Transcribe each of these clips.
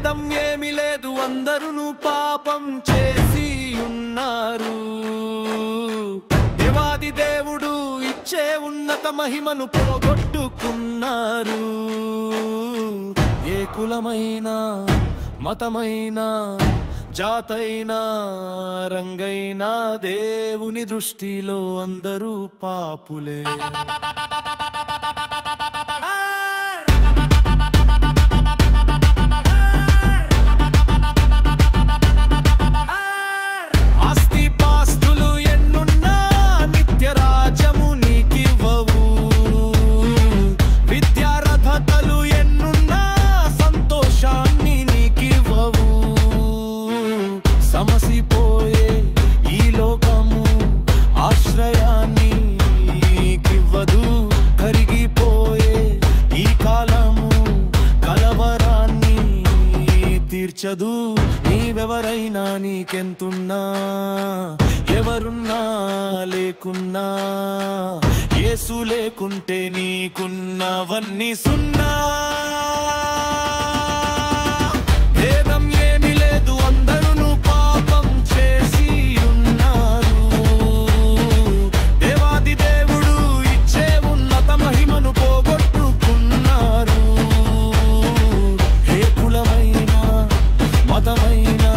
భేదం ఏమి లేదు, అందరూ పాపం చేసి ఉన్నారు. దేవాది దేవుడు ఇచ్చే ఉన్నత మహిమను పోగొట్టుకున్నారు. ఏ కులమైనా మతమైనా జాతైనా రంగైనా దేవుని దృష్టిలో అందరూ పాపులే. ఆస్తి పాస్తులు ఎన్నున్నా నిత్య రాజ్యము నీకివ్వవు. విద్యార్హతలు ఎన్నున్నా సంతోషాన్ని నీకివ్వవు. సమసిపోయే ఈ లోకము ఆశ్రయాన్ని నీకివ్వదు. కరిగిపోయే ఈ కాలము కలవరాన్ని తీర్చదు. నీవెవరైనా నీకెంతున్నా ఎవరున్నా లేకున్నా యేసు లేకుంటే నీకున్నవన్నీ సున్నా. భేదం ఏమి లేదు, అందరూ పాపం చేసి ఉన్నారు. దేవాది దేవుడు ఇచ్చే ఉన్నత మహిమను పోగొట్టుకున్నారు. ఏ కులమైనా మతమైనా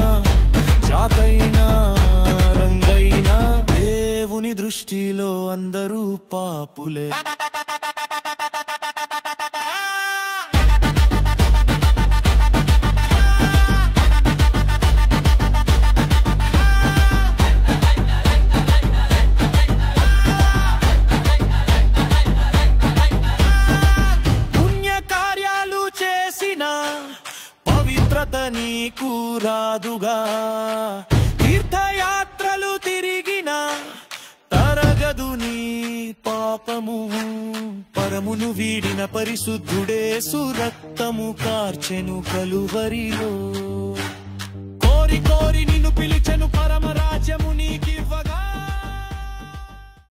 జాతైనా రంగైనా దేవుని దృష్టిలో అందరూ పాపులే. పుణ్యకార్యాలు చేసిన పవిత్రత నీకు రాదుగా. తీర్థయాత్రలు తిరిగిన తరగదు నీ పాపము. పరమును వీడిన పరిశుద్ధుడేసు రక్తము కార్చెను కలువరిలో. కోరి కోరి నిన్ను పిలిచెను పరమరాజ్యము